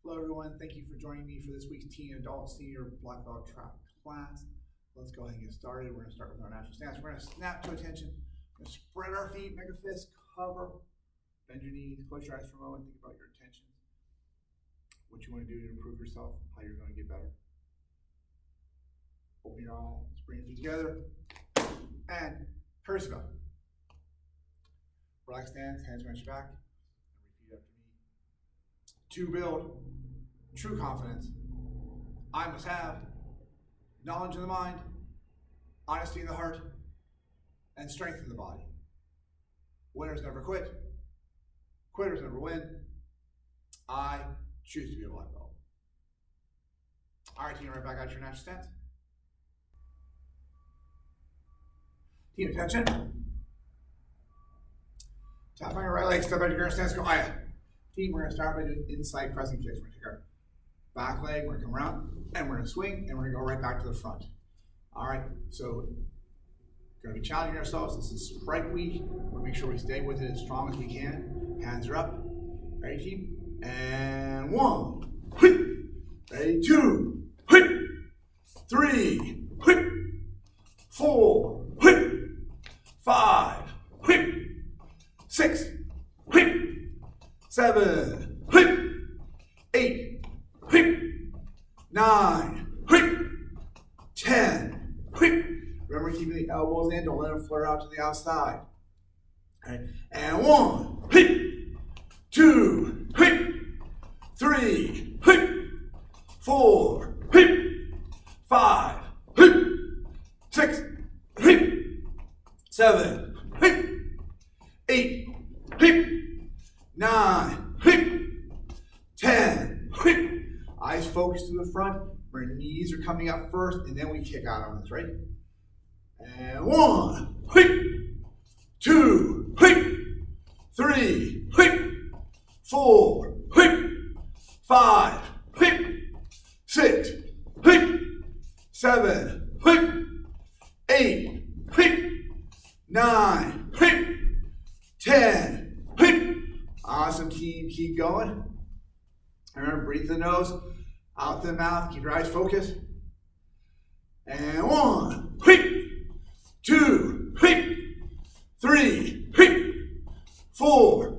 Hello everyone, thank you for joining me for this week's teen, adult, senior black belt trap class. Let's go ahead and get started. We're going to start with our natural stance. We're going to snap to attention. We're going to spread our feet, make a fist, cover, bend your knees, close your eyes for a moment, think about your intentions, what you want to do to improve yourself, how you're going to get better. Open your eyes, bring your feet together, and curse go. Relax stance, hands behind your back, and repeat after me. To build true confidence, I must have knowledge in the mind, honesty in the heart, and strength in the body. Winners never quit. Quitters never win. I choose to be a black belt. All right, team, right back at your natural stance. Team, attention. Tap on your right leg, step out of your stance, go higher. Team, we're going to start by doing inside crescent kicks. We're going to take our back leg, we're going to come around, and we're going to swing, and we're going to go right back to the front. All right, so we're going to be challenging ourselves. This is strike week. We'll make sure we stay with it as strong as we can. Hands are up. Ready, team? And 1. Ready, 2. 3. 4. 5. 6. 7. 8. 9. 10. Remember keeping the elbows in, don't let them flare out to the outside. All right. And 1, 2, 3, 4, 5, 6, 7, 8, 9, 10. Eyes focused to the front. Our knees are coming up first, and then we kick out on this, right? And 1, 2, 3, 4, 5, 6, 7, 8, 9, 10. Awesome, team. Keep going. Remember, breathe through the nose, out the mouth. Keep your eyes focused. And 1, 2, 3, 4,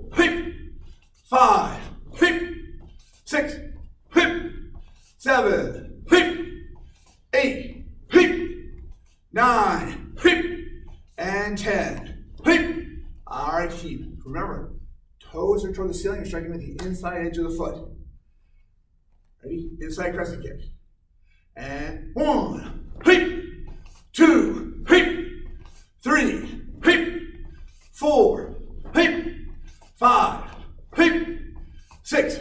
5, 6, 7, 8, 9, and 10. All right, team. Remember, toes are toward the ceiling. You're striking with the inside edge of the foot. Ready? Inside crescent kick. And 1, 2, 3, 4, 5, 6,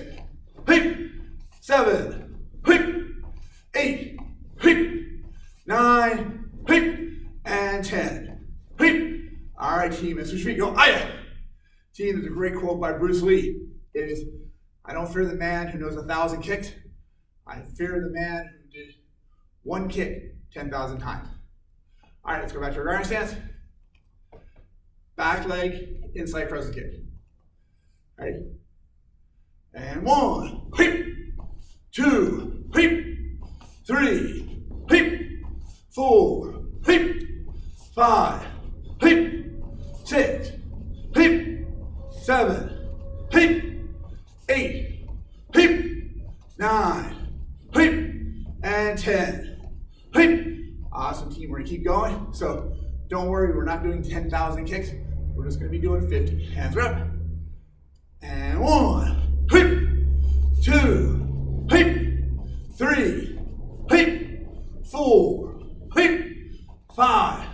7, 8, 9, and 10. All right, team, as we speak, go, Aya. Team, there's a great quote by Bruce Lee. It is, I don't fear the man who knows 1,000 kicks. I fear the man who did one kick 10,000 times. All right, let's go back to our guarding stance. Back leg, inside crescent kick. Ready? And 1, 2, 3, 4, 5, 6, 7, 8, 9, and 10. Awesome, team. We're going to keep going. So don't worry, we're not doing 10,000 kicks. We're just going to be doing 50. Hands are up. And 1, 2, 3, 4, 5,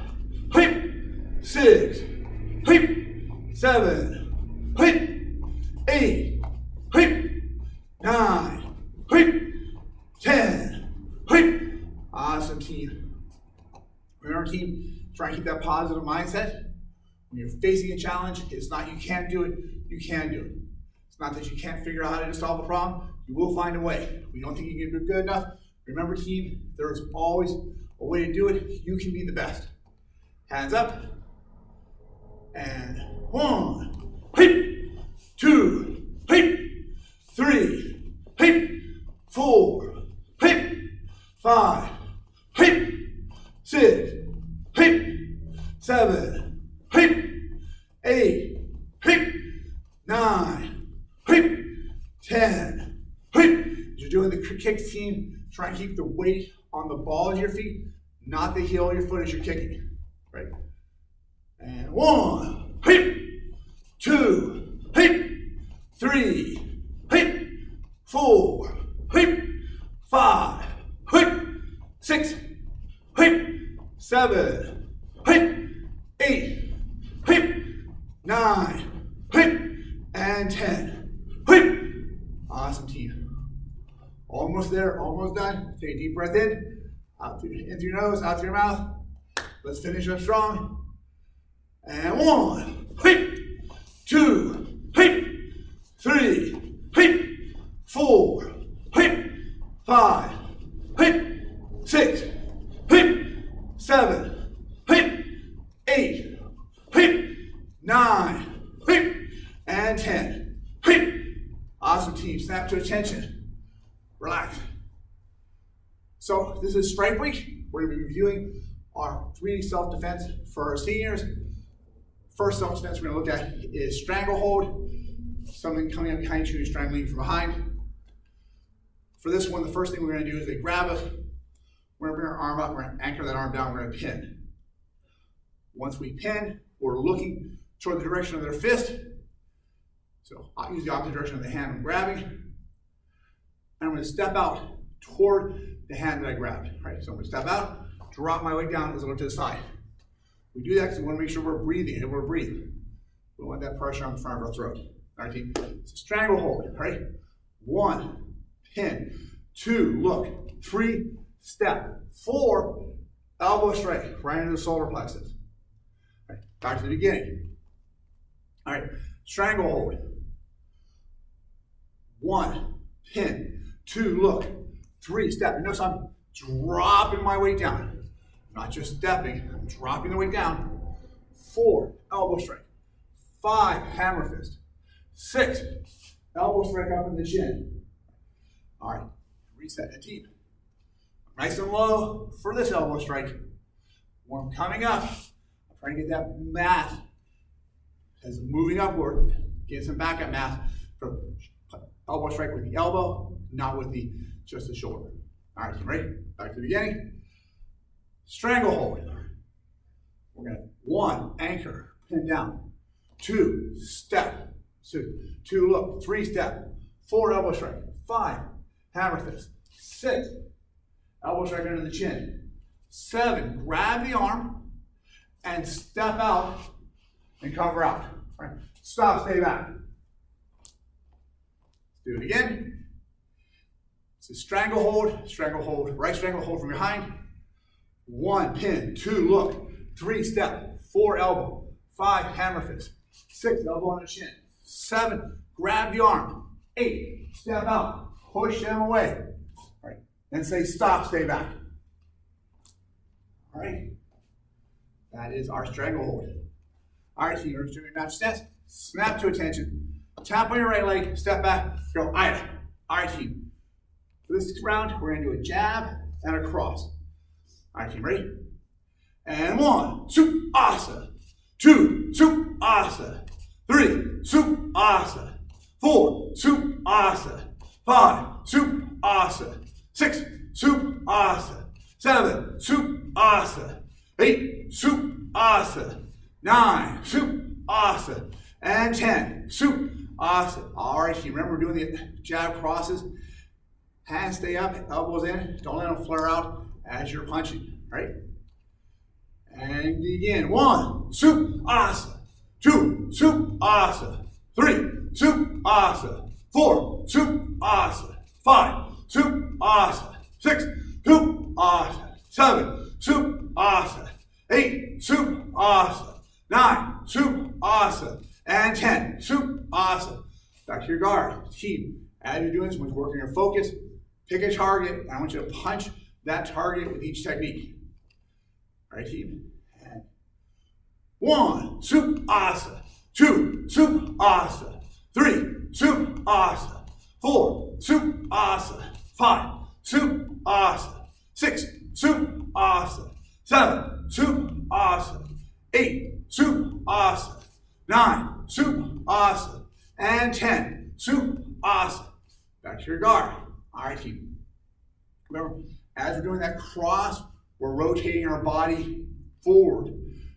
6, 7, 8, 9, 10. Awesome, team. Remember, team, try and keep that positive mindset. When you're facing a challenge, it's not you can't do it, you can do it. It's not that you can't figure out how to solve a problem. You will find a way. We don't think you can do good enough. Remember, team, there is always a way to do it. You can be the best. Hands up. And 1, 2, 3, 10. As you're doing the kicks, team, try and keep the weight on the balls of your feet, not the heel of your foot as you're kicking. Right? And 1, 2, 3, 4, 5, 6, 7, 8, 9, and 10. Awesome, team. Almost there, almost done. Take a deep breath in through your nose, out through your mouth. Let's finish up strong. And 1, 2, 3, 4, 5, 6, 7, 8, 9, and 10. Awesome, team. Snap to attention. Relax. So this is Strike Week. We're going to be reviewing our 3 self-defense for our seniors. First self-defense we're going to look at is stranglehold. Something coming up behind you and strangling you from behind. For this one, the first thing we're going to do is they grab us. We're going to bring our arm up. We're going to anchor that arm down. We're going to pin. Once we pin, we're looking toward the direction of their fist. So I'll use the opposite direction of the hand I'm grabbing. And I'm going to step out toward the hand that I grabbed. Right? So I'm going to step out, drop my weight down as I look to the side. We do that because we want to make sure we're breathing and we're breathing. We want that pressure on the front of our throat. All right, team. It's a stranglehold. Right? 1, pin. 2, look. 3, step. 4, elbow straight, right into the solar plexus. All right, back to the beginning. All right, stranglehold. 1, pin. 2, look. 3, step. You notice I'm dropping my weight down. I'm not just stepping, I'm dropping the weight down. 4, elbow strike. 5, hammer fist. 6, elbow strike up in the chin. All right, reset and deep. Nice and low for this elbow strike. When I'm coming up, I'm trying to get that mass as moving upward, get some backup mass from elbow strike with the elbow, not with just the shoulder. All right, you ready? Back to the beginning. Stranglehold. We're going to 1, anchor, pin down. 2, step. 2, look. 3, step. 4, elbow strike. 5, hammer fist. 6, elbow strike under the chin. 7, grab the arm and step out and cover out. All right. Stop, stay back. Do it again. It's a stranglehold, stranglehold, right stranglehold from behind. 1, pin. 2, look. 3, step. 4, elbow. 5, hammer fist. 6, elbow on the chin. 7, grab the arm. 8, step out. Push them away. All right. And say stop, stay back. All right. That is our stranglehold. All right, so you're doing your match test. Snap to attention. Tap on your right leg, step back, go ida. All right, team. For this round, we're going to do a jab and a cross. All right, team, ready? And 1, soup, asa. 2, soup, asa. 3, soup, asa. 4, soup, asa. 5, soup, asa. 6, soup, asa. 7, soup, asa. 8, soup, asa. 9, soup, asa. And 10, soup, asa. All right, team. Remember, we're doing the jab crosses. Hands stay up, elbows in. Don't let them flare out as you're punching. Right? And begin. 1, soup, asa. 2, soup, asa. 3, soup, asa. 4, soup, asa. 5, soup, asa. 6, soup, asa. 7, soup, asa. 8, soup, asa. 9, soup, asa. And 10, soup, asa. Back to your guard. Team, as you're doing this, when you're working your focus, pick a target, and I want you to punch that target with each technique. All right, team. And 1, soup, asa. 2, soup, asa. 3, soup, asa. 4, soup, asa. 5, soup, asa. 6, soup, asa. 7, soup, asa. 8, soup, asa. 9, soup, asa. And 10, soup, asa. Back to your guard. All right, team. Remember, as we're doing that cross, we're rotating our body forward.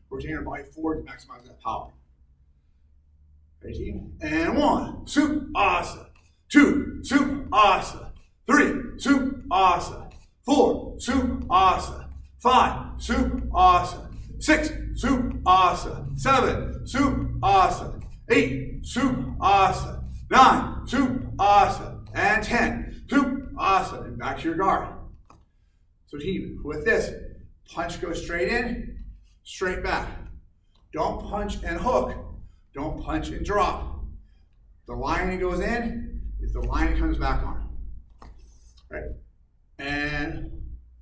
Rotating our body forward to maximize that power. Ready, team? And 1, Suph Asa. 2, Suph Asa. 3, Suph Asa. 4, Suph Asa. 5, Suph Asa. 6, Suph Asa. 7, Suph Asa. 8, Suph Asa. 9, Suph Asa. And 10, Suph Asa. And back to your guard. So team, with this, punch goes straight in, straight back. Don't punch and hook. Don't punch and drop. The line that goes in is the line that comes back on. Right? And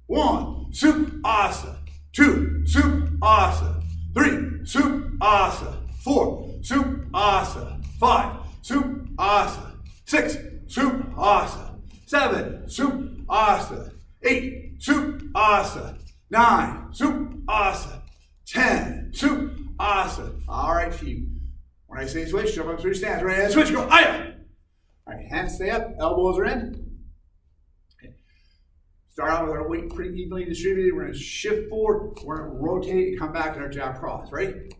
1, Suph Asa. 2, Suph Asa. 3, Suph Asa. 4, Suph Asa. 5, Suph Asa. 6, Suph Asa. 7, Suph Asa. 8, Suph Asa. 9, Suph Asa. 10, Suph Asa. All right, team. When I say switch, jump up through stance. Right, and switch, go, aya. All right, hands stay up, elbows are in. Okay. Start out with our weight pretty evenly distributed. We're going to shift forward. We're going to rotate and come back in our jab cross. Ready?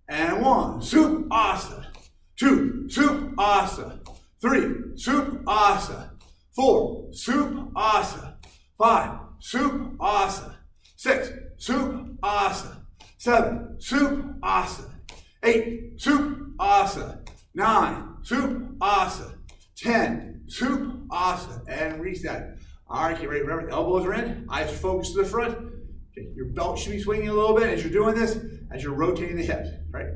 And 1, Suph Asa. 2, Suph Asa. 3, Suph Asa. 4, Suph Asa. 5, Suph Asa. 6, Suph Asa. 7, Suph Asa. 8, Suph Asa. 9, Suph Asa. 10, Suph Asa. And reset. All right, get ready. Remember, the elbows are in. Eyes focused to the front. Okay, your belt should be swinging a little bit as you're doing this, as you're rotating the hips. Right?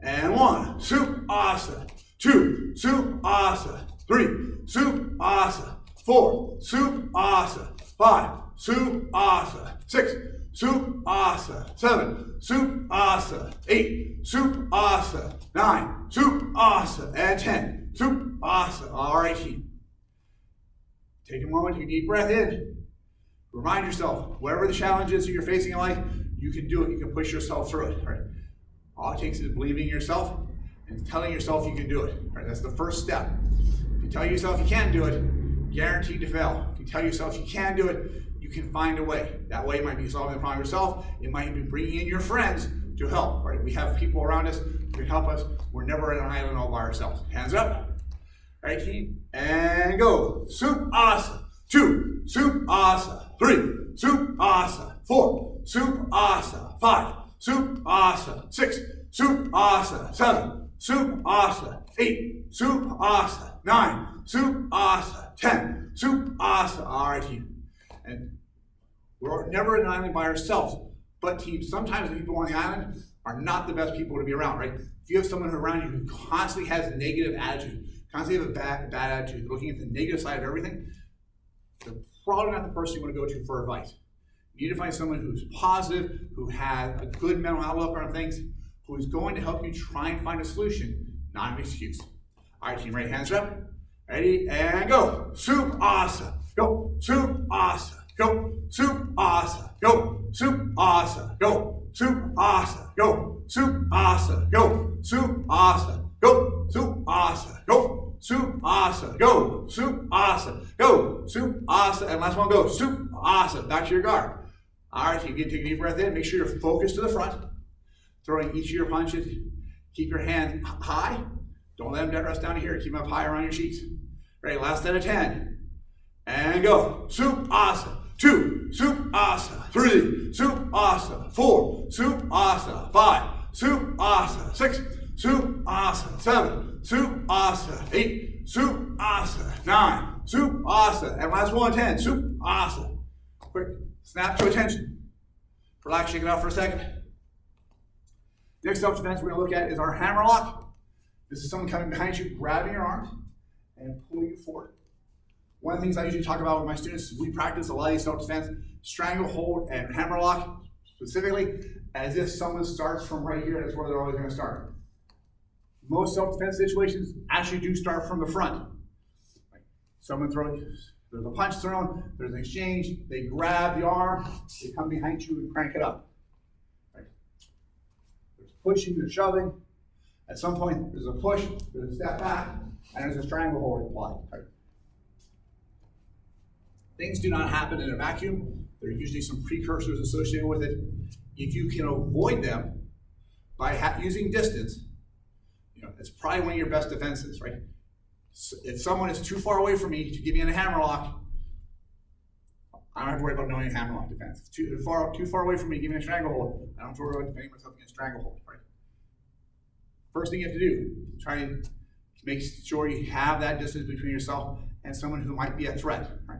And 1, Suph Asa. 2, Suph Asa. 3, Suph Asa. 4, Suph Asa. 5, Suph Asa. 6, Suph Asa. 7, Suph Asa. 8, Suph Asa. 9, Suph Asa. And 10, Suph Asa. All right, team. Take a moment, take a deep breath in. Remind yourself, whatever the challenge is that you're facing in life, you can do it. You can push yourself through it. Right? All it takes is believing in yourself and telling yourself you can do it. Right? That's the first step. If you tell yourself you can't do it, guaranteed to fail. If you tell yourself you can do it, you can find a way. That way might be solving the problem yourself. It might be bringing in your friends to help. Right? We have people around us who can help us. We're never at an island all by ourselves. Hands up. All right, team. And go. Suph Asa. 2, Suph Asa. 3, Suph Asa. 4, Suph Asa. 5, Suph Asa. 6, Suph Asa. 7, Suph Asa. 8, Suph Asa. 9, Suph Asa. 10, Suph Asa. All right, team. And we're never an island by ourselves. But team, sometimes the people on the island are not the best people to be around, right? If you have someone around you who constantly has a negative attitude, constantly have a bad attitude, looking at the negative side of everything, they're probably not the person you want to go to for advice. You need to find someone who's positive, who has a good mental outlook on things, who is going to help you try and find a solution, not an excuse. All right, team, ready? Hands up. Ready? And go. Suph Asa. Go. Suph Asa. Go. Suph Asa. Go. Suph Asa. Go. Suph Asa. Go. Suph Asa. Go. Suph Asa. Go. Suph Asa. Go. Suph Asa. Go. Suph Asa. Go. Suph Asa. And last one, go. Suph Asa. Back to your guard. All right, you can take a deep breath in. Make sure you're focused to the front. Throwing each of your punches. Keep your hand high. Don't let them dead rest down here. Keep them up high around your cheeks. Ready, last set of 10. And go. Suph Asa. 2, Suph Asa. 3, Suph Asa. 4, Suph Asa. 5, Suph Asa. 6, Suph Asa. 7, Suph Asa. 8, Suph Asa. 9, Suph Asa. And last one, 10, Suph Asa. Quick, snap to attention. Relax, shake it out for a second. Next self-defense we're going to look at is our hammer lock. This is someone coming behind you, grabbing your arm, and pulling you forward. One of the things I usually talk about with my students is we practice a lot of these self-defense, stranglehold and hammer lock, specifically, as if someone starts from right here, that's where they're always going to start. Most self-defense situations actually do start from the front. Someone throws, there's a punch thrown, there's an exchange, they grab the arm, they come behind you and crank it up. Right? There's pushing, there's shoving. At some point, there's a push, there's a step back, and there's a stranglehold applied. Right? Things do not happen in a vacuum. There are usually some precursors associated with it. If you can avoid them by using distance, it's probably one of your best defenses, right? So if someone is too far away from me to give me a hammer lock, I don't have to worry about knowing a hammer lock defense. If too far away from me, give me a stranglehold, I don't have to worry about defending myself against stranglehold, right? First thing you have to do, try and make sure you have that distance between yourself and someone who might be a threat, right?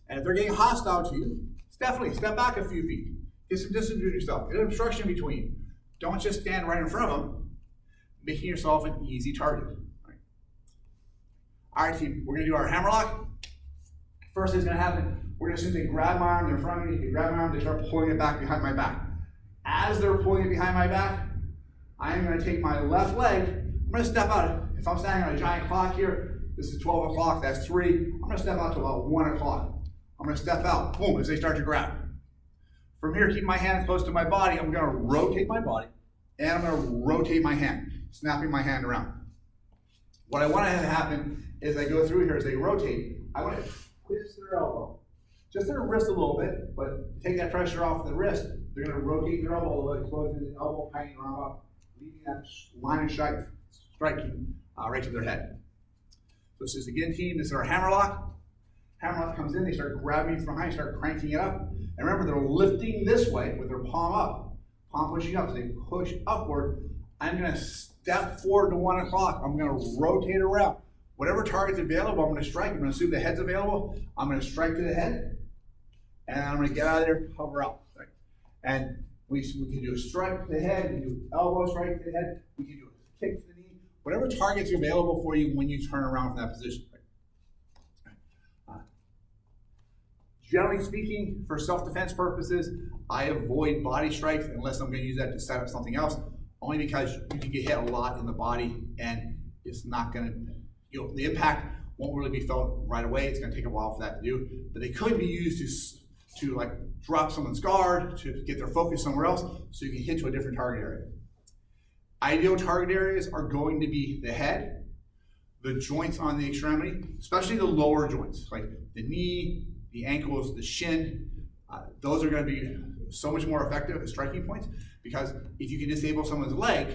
And if they're getting hostile to you, definitely step back a few feet. Get some distance between yourself. Get an obstruction between you. Don't just stand right in front of them, making yourself an easy target. Right? All right, team, we're going to do our hammer lock. First thing's going to happen, we're going to simply grab my arm, they're in front of me, they grab my arm, they start pulling it back behind my back. As they're pulling it behind my back, I am going to take my left leg, I'm going to step out. If I'm standing on a giant clock here, this is 12 o'clock, that's 3, I'm going to step out to about 1 o'clock. I'm going to step out, boom, as they start to grab. From here, keep my hand close to my body, I'm going to rotate my body, and I'm going to rotate my hand, snapping my hand around. What I want to have happen is I go through here as they rotate, I want to twist their elbow. Just their wrist a little bit, but take that pressure off the wrist. They're going to rotate their elbow a little bit, closing the elbow, hanging around up, leaving that line of striking right to their head. So this is again, team, this is our hammer lock. Hammer lock comes in, they start grabbing me from behind, start cranking it up. And remember, they're lifting this way with their palm up, palm pushing up. So they push upward. I'm going to step forward to 1 o'clock. I'm going to rotate around. Whatever target's available, I'm going to strike. I'm going to assume the head's available. I'm going to strike to the head. And I'm going to get out of there, hover out. Right? And we can do a strike to the head. We can do elbow strike to the head. We can do a kick to the knee. Whatever target's available for you when you turn around from that position. Generally speaking, for self-defense purposes, I avoid body strikes unless I'm going to use that to set up something else, only because you can get hit a lot in the body and it's not going to, the impact won't really be felt right away. It's going to take a while for that to do, but they could be used to like drop someone's guard, to get their focus somewhere else, so you can hit to a different target area. Ideal target areas are going to be the head, the joints on the extremity, especially the lower joints, like the knee, the ankles, the shin. Those are going to be so much more effective as striking points, because if you can disable someone's leg,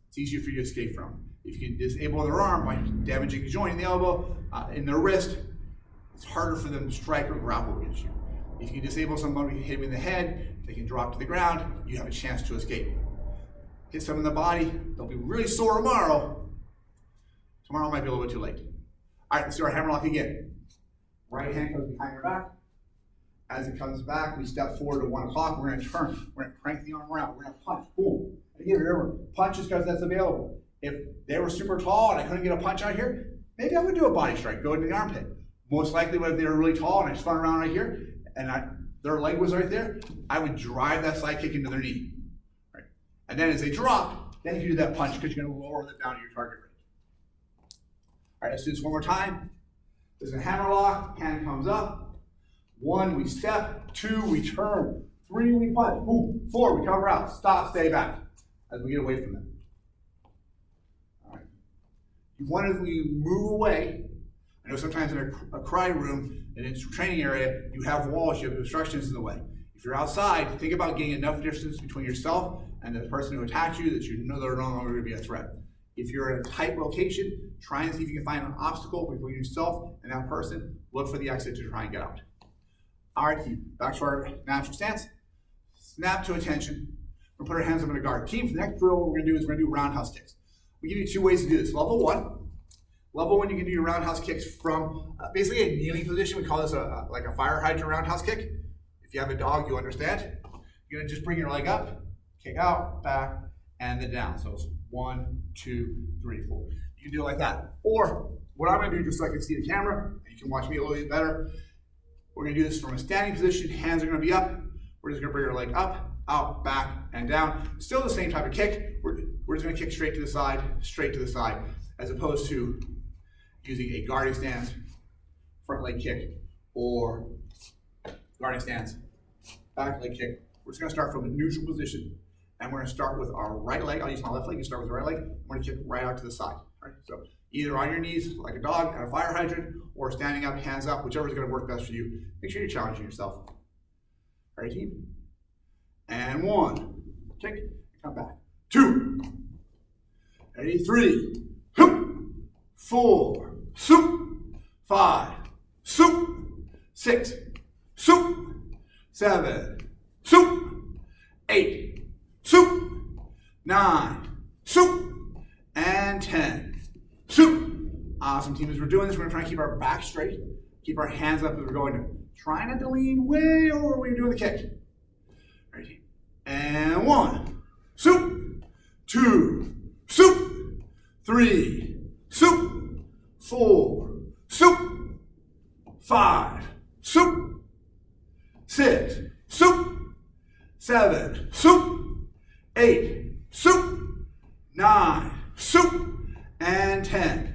it's easier for you to escape from. If you can disable their arm by damaging the joint in the elbow, in their wrist, it's harder for them to strike or grapple against you. If you can disable somebody, hit them in the head, they can drop to the ground, you have a chance to escape. Hit someone in the body, they'll be really sore tomorrow. Tomorrow might be a little bit too late. All right, let's do our hammer lock again. Right hand goes behind your back. As it comes back, we step forward to 1 o'clock. We're going to turn. We're going to crank the arm around. We're going to punch. Boom. Again, remember, punch is because that's available. If they were super tall and I couldn't get a punch out here, maybe I would do a body strike, go into the armpit. Most likely, if they were really tall and I spun around right here and their leg was right there, I would drive that side kick into their knee. Right? And then as they drop, then you do that punch because you're going to lower them down to your target range. All right, let's do this one more time. There's a hammer lock, hand comes up. 1, we step. 2, we turn. 3, we punch. Boom. 4, we cover out. Stop, stay back as we get away from them. All right. You want to move away. I know sometimes in a karate room, in a training area, you have walls, you have obstructions in the way. If you're outside, think about getting enough distance between yourself and the person who attacked you that you know they're no longer going to be a threat. If you're in a tight location, try and see if you can find an obstacle between yourself and that person. Look for the exit to try and get out. All right, team, back to our natural stance. Snap to attention. We're going to put our hands up in a guard. Team, for the next drill, what we're going to do is we're going to do roundhouse kicks. We give you 2 ways to do this. Level 1. Level 1, you can do your roundhouse kicks from basically a kneeling position. We call this like a fire hydrant roundhouse kick. If you have a dog, you understand. You're going to just bring your leg up, kick out, back, and then down. So it's 1, 2, 3, 4. You can do it like that. Or what I'm going to do, just so I can see the camera, and you can watch me a little bit better, we're going to do this from a standing position. Hands are going to be up. We're just going to bring our leg up, out, back, and down. Still the same type of kick. We're just going to kick straight to the side, as opposed to using a guarding stance, front leg kick, or guarding stance, back leg kick. We're just going to start from a neutral position. And we're going to start with our right leg. I'll use my left leg. You start with the right leg. I'm going to kick right out to the side. Right? So either on your knees like a dog at a fire hydrant or standing up, hands up, whichever is going to work best for you. Make sure you're challenging yourself. All right, team. And 1, kick, come back. 2, ready, 3, 4, 5, 6, 7, 8, 9, and 10. Awesome, team. As we're doing this, we're going to try and keep our back straight, keep our hands up as we're going to. Try not to lean way over when you're doing the kick. All right, and 1, 2, 3, 4, 5, 6, 7, 8, 9, and 10.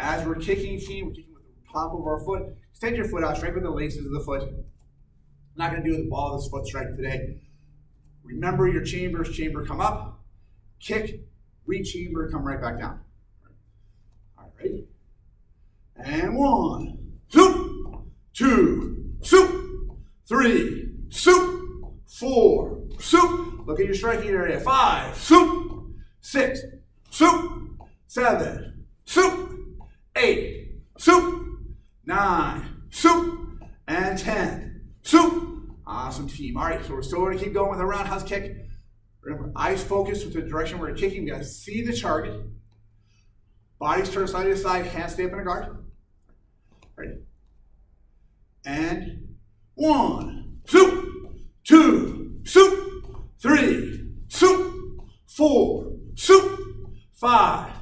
As we're kicking, team, we're kicking with the top of our foot. Extend your foot out, strike with the laces of the foot. I'm not going to do the ball of this foot strike today. Remember your chambers, chamber, come up, kick, re-chamber, come right back down. All right, ready? And 1, 2, 3, 4, look at your striking area, 5, 6, 7, 8, 9, and 10. Awesome, team. All right, so we're still going to keep going with a roundhouse kick. Remember, eyes focused with the direction we're kicking. We got to see the target. Bodies turn side to side, hands stay up in a guard. Ready? And 1, 2, 3, 4, 5,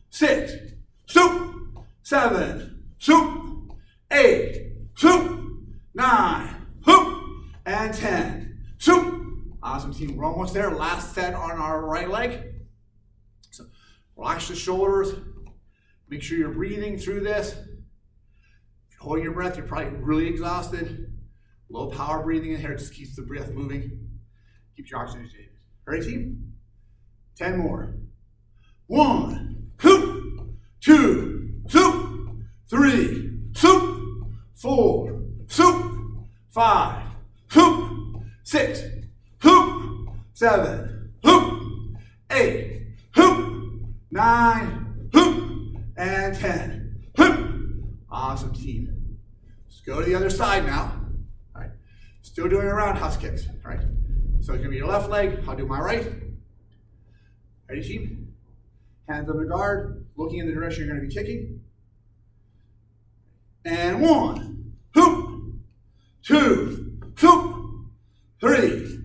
6, 7, 8, 9, and 10. Awesome, team. We're almost there. Last set on our right leg. So relax the shoulders. Make sure you're breathing through this. If you're holding your breath, you're probably really exhausted. Low power breathing in here just keeps the breath moving. Keeps your oxygen. Ready, team? 10 more. 1, 2, 3, 4, 5, 6, 7, 8, 9, and 10. Awesome, team. Let's go to the other side now. All right. Still doing roundhouse kicks. All right. So it's going to be your left leg. I'll do my right. Ready, team? Hands on the guard, looking in the direction you're going to be kicking. And 1, 2, 3,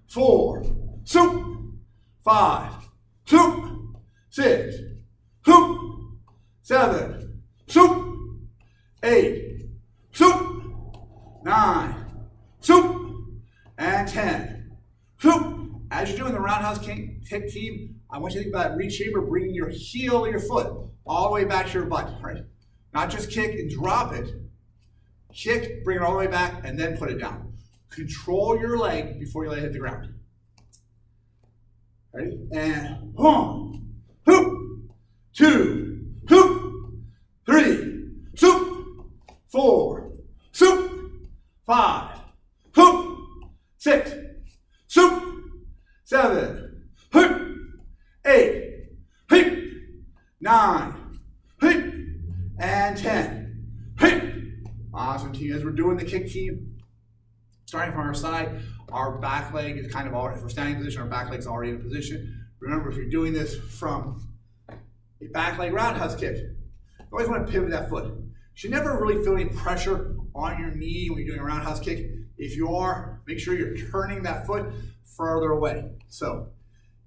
4, 5, 6, 7, 8, 9, and 10. As you're doing the roundhouse kick, team, I want you to think about re-chamber, bringing your heel of your foot all the way back to your butt, right? Not just kick and drop it. Kick, bring it all the way back, and then put it down. Control your leg before you let it hit the ground. Ready? And 1, 2, 3, 4, 5, 6, 7, 8, 9, and 10. Awesome, team. As we're doing the kick, team, starting from our side, our back leg is kind of already, if we're standing position, our back leg's already in position. Remember, if you're doing this from a back leg roundhouse kick, you always want to pivot that foot. You should never really feel any pressure on your knee when you're doing a roundhouse kick. If you are, make sure you're turning that foot further away. So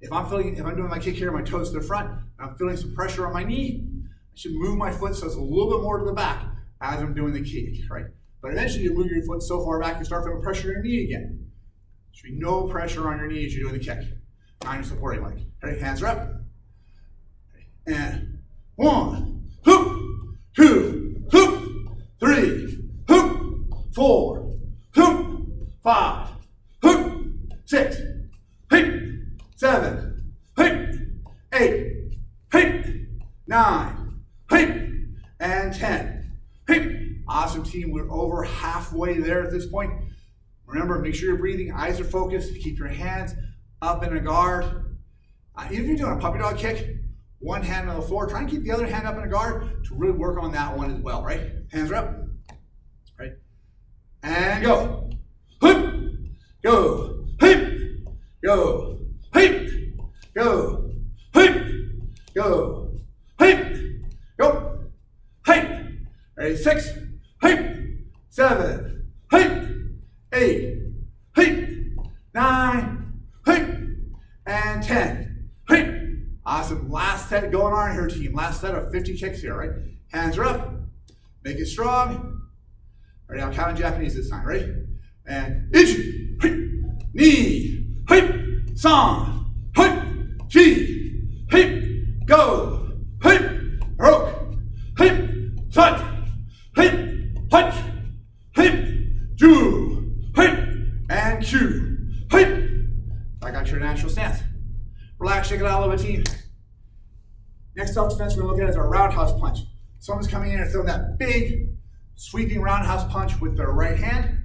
if I'm doing my kick here, my toes to the front, and I'm feeling some pressure on my knee, I should move my foot so it's a little bit more to the back as I'm doing the kick, right? But eventually you move your foot so far back, you start feeling pressure on your knee again. There should be no pressure on your knee as you're doing the kick. On your supporting leg. Ready? Hands are up. And 1, 2, 3, 4, 5, 6, 7, 8, and 10. Hey, awesome team. We're over halfway there at this point. Remember, make sure you're breathing, eyes are focused, keep your hands up in a guard. Even if you're doing a puppy dog kick, one hand on the floor, try and keep the other hand up in a guard to really work on that one as well, right? Hands are up, right? And go. Hip, go, hip, go, hip, go, hip, go, hip, go, hip. Ready, 6, hip, 7, hip, 8, hip, 9, hip, and 10, hip. Awesome. Last set going on here, team. Last set of 50 kicks here, right? Hands are up. Make it strong. Ready? I'll count in Japanese this time. Ready? And ichi, hip, ni, hip, san, hip, chi, hip, go, hip, roke, hip, touch, hip, punch, hip, ju, hip, and Q, hip. I got your natural stance. Relax, shake it out a little bit, team. Next self-defense we're going to look at is our roundhouse punch. Someone's coming in and throwing that big, sweeping roundhouse punch with their right hand.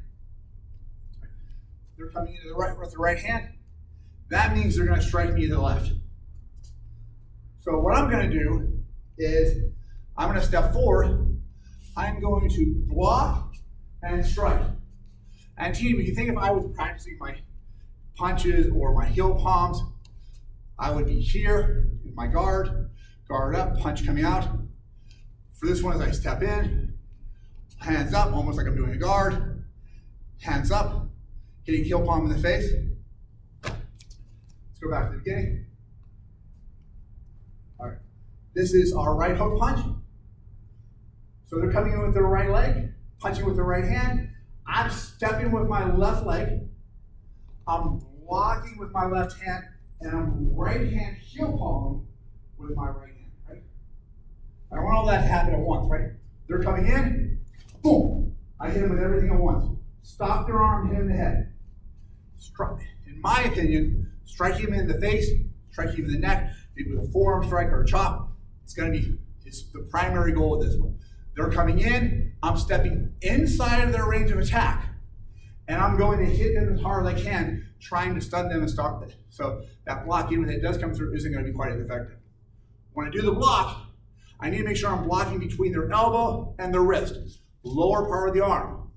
They're coming into the right with the right hand. That means they're going to strike me to the left. So what I'm going to do is I'm going to step forward. I'm going to block and strike. And team, if you think if I was practicing my punches or my heel palms, I would be here in my guard up, punch coming out. For this one, as I step in, hands up, almost like I'm doing a guard. Hands up, hitting heel palm in the face. Let's go back to the beginning. All right, this is our right hook punch. So they're coming in with their right leg, punching with their right hand. I'm stepping with my left leg. I'm blocking with my left hand, and I'm right hand heel palm with my right hand, right? I don't want all that to happen at once, right? They're coming in, boom. I hit them with everything at once. Stop their arm, hit them in the head. In my opinion, striking them in the face, striking them in the neck, maybe with a forearm strike or a chop, it's going to be the primary goal of this one. They're coming in, I'm stepping inside of their range of attack, and I'm going to hit them as hard as I can, trying to stun them and stop it. So that block, even if it does come through, isn't going to be quite as effective. When I do the block, I need to make sure I'm blocking between their elbow and their wrist, lower part of the arm.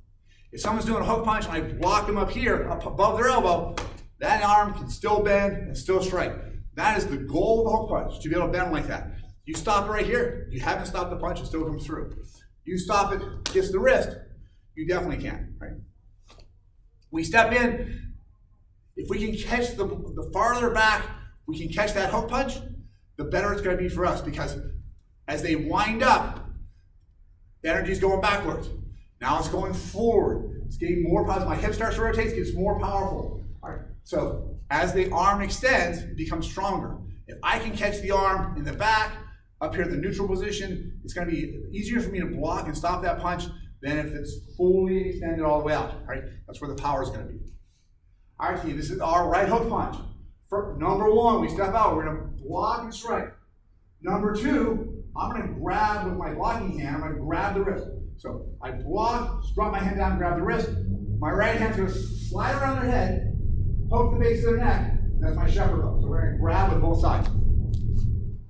If someone's doing a hook punch and I block them up here, up above their elbow, that arm can still bend and still strike. That is the goal of the hook punch, to be able to bend like that. You stop it right here, you haven't stopped the punch, it still comes through. You stop it, gets the wrist, you definitely can, right? We step in. If we can catch the farther back, we can catch that hook punch, the better it's going to be for us, because as they wind up, the energy is going backwards. Now it's going forward. It's getting more positive. My hip starts to rotate, it gets more powerful. All right. So as the arm extends, it becomes stronger. If I can catch the arm in the back, up here in the neutral position, it's going to be easier for me to block and stop that punch than if it's fully extended all the way out. All right. That's where the power is going to be. All right, team, this is our right hook punch. For number 1, we step out, we're gonna block and strike. Number 2, I'm gonna grab with my blocking hand, I'm gonna grab the wrist. So I block, just drop my hand down, grab the wrist. My right hand's gonna slide around their head, poke the base of their neck, and that's my shepherd hook. So we're gonna grab with both sides. All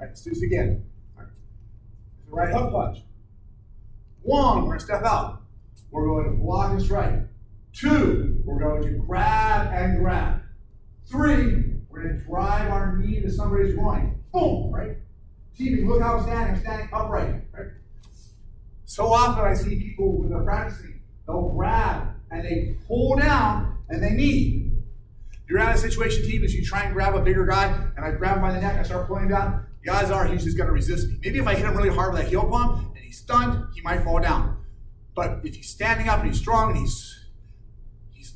right, let's do this again. All right. It's the right hook punch. 1, we're gonna step out. We're going to block and strike. 2, we're going to grab and grab. 3, we're going to drive our knee into somebody's groin. Boom, right? Team, look how I'm standing upright, right? So often I see people when they're practicing, they'll grab and they pull down and they knee. You're out of a situation, team, as you try and grab a bigger guy, and I grab him by the neck, I start pulling him down. The odds are he's just going to resist me. Maybe if I hit him really hard with that heel palm and he's stunned, he might fall down. But if he's standing up and he's strong and he's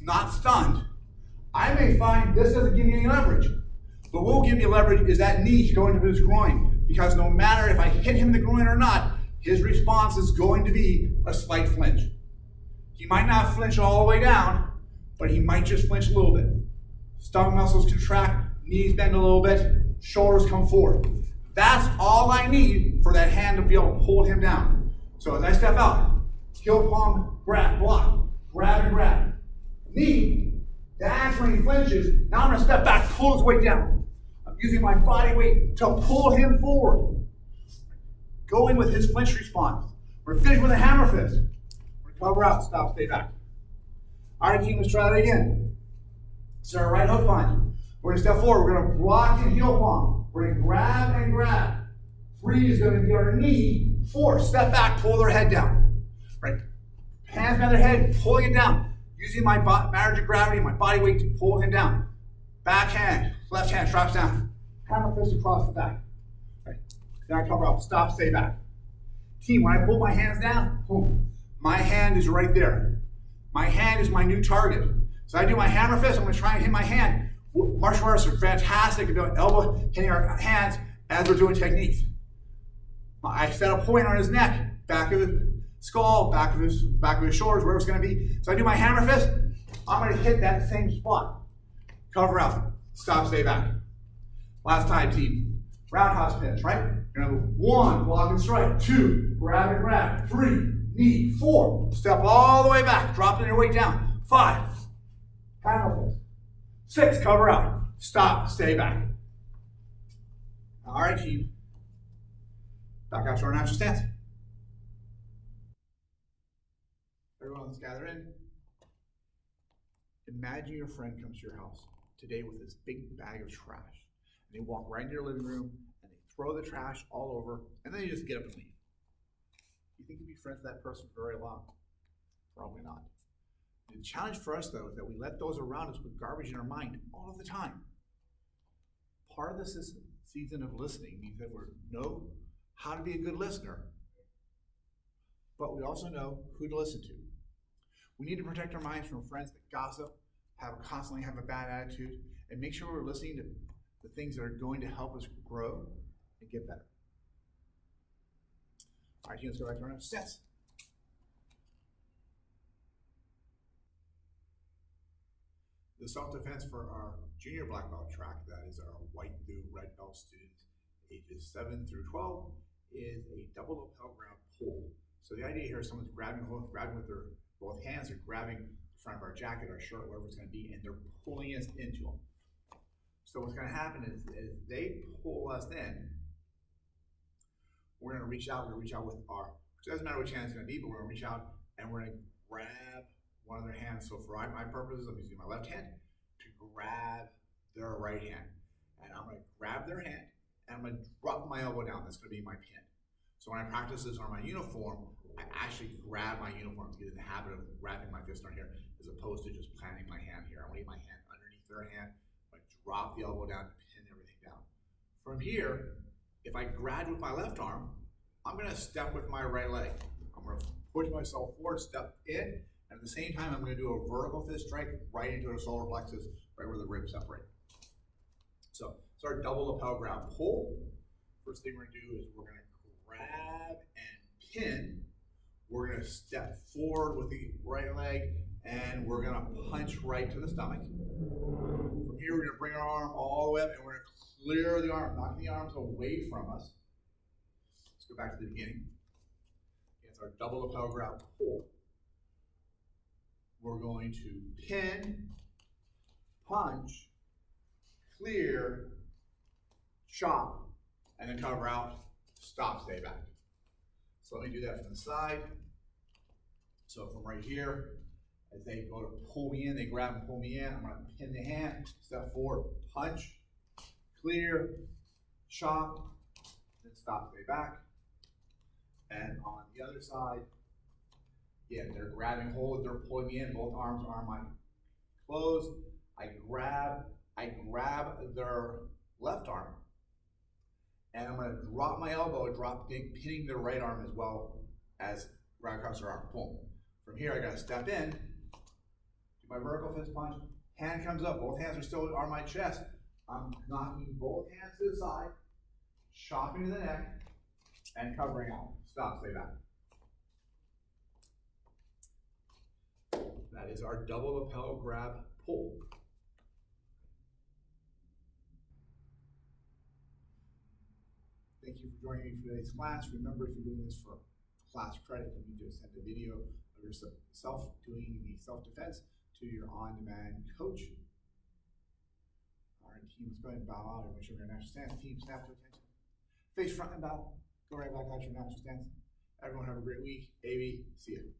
not stunned, I may find this doesn't give me any leverage. But what will give me leverage is that knee going to his groin, because no matter if I hit him in the groin or not, his response is going to be a slight flinch. He might not flinch all the way down, but he might just flinch a little bit. Stomach muscles contract, knees bend a little bit, shoulders come forward. That's all I need for that hand to be able to pull him down. So as I step out, heel palm, grab, block, grab and grab. Knee, that's when he flinches. Now I'm gonna step back, pull his weight down. I'm using my body weight to pull him forward. Going with his flinch response. We're finished with a hammer fist. We're gonna cover out, stop, stay back. All right, team, let's try that again. So our right hook punch. We're gonna step forward, we're gonna block and heel palm. We're gonna grab and grab. 3 is gonna be our knee. 4, step back, pull their head down. Right, hands behind their head, pulling it down. Using my marriage of gravity, my body weight to pull him down. Back hand, left hand drops down. Hammer fist across the back. Right. Then I cover out, stop, stay back. Team, when I pull my hands down, boom, my hand is right there. My hand is my new target. So I do my hammer fist, I'm gonna try and hit my hand. Martial artists are fantastic about elbow hitting our hands as we're doing techniques. I set a point on his neck, back of his skull, back of his shoulders, wherever it's gonna be. So I do my hammer fist, I'm gonna hit that same spot. Cover out, stop, stay back. Last time, team. Roundhouse pinch, right? You're gonna have 1, block and strike. 2, grab and grab. 3, knee. 4, step all the way back, dropping your weight down. 5, hammer fist. 6, cover out. Stop, stay back. All right, team. Back out to our natural stance. Everyone, let's gather in. Imagine your friend comes to your house today with this big bag of trash. And they walk right into your living room and they throw the trash all over, and then you just get up and leave. You think you'd be friends with that person for very long? Probably not. The challenge for us, though, is that we let those around us put garbage in our mind all of the time. Part of this season of listening means that we know how to be a good listener, but we also know who to listen to. We need to protect our minds from friends that gossip, constantly have a bad attitude, and make sure we're listening to the things that are going to help us grow and get better. All right, let's go back to our next sets. The self-defense for our junior black belt track, that is our white through red belt students, ages 7 through 12, is a double lapel ground pull. So the idea here is someone's grabbing with their both hands, they're grabbing the front of our jacket, our shirt, wherever it's going to be, and they're pulling us into them. So what's going to happen is they pull us in, we're going to reach out with our, it doesn't matter which hand it's going to be, but we're going to reach out and we're going to grab one of their hands. So for my purposes, I'm using my left hand to grab their right hand. And I'm going to grab their hand and I'm going to drop my elbow down. That's going to be my pin. So when I practice this on my uniform, I actually grab my uniform to get in the habit of wrapping my fist on here as opposed to just planting my hand here. I want to get my hand underneath their hand. I drop the elbow down to pin everything down. From here, if I grab with my left arm, I'm going to step with my right leg. I'm going to push myself forward, step in, and at the same time, I'm going to do a vertical fist strike right into the solar plexus, right where the ribs separate. So it's our double lapel ground pull. First thing we're going to do is we're going to grab and pin. We're going to step forward with the right leg, and we're going to punch right to the stomach. From here, we're going to bring our arm all the way up, and we're going to clear the arm, knocking the arms away from us. Let's go back to the beginning. It's our double lapel ground pull. We're going to pin, punch, clear, chop, and then cover out, stop, stay back. So let me do that from the side. So from right here, as they go to pull me in, they grab and pull me in. I'm going to pin the hand, step forward, punch, clear, chop, then stop, stay back. And on the other side, again, they're grabbing hold, they're pulling me in, both arms are my closed. I grab their left arm, and I'm going to drop my elbow, pinning their right arm as well as right across their arm. Boom. From here, I got to step in, do my vertical fist punch, hand comes up, both hands are still on my chest. I'm knocking both hands to the side, chopping to the neck, and covering out. Stop, stay back. That is our double lapel grab pull. Thank you for joining me for today's class. Remember, if you're doing this for class credit, you need to send a video of yourself doing the self-defense to your on-demand coach. All right, team, let's go ahead and bow out and make sure we're in natural stance. Team, snap to attention. Face front and bow. Go right back out your natural stance. Everyone have a great week. AB, see you.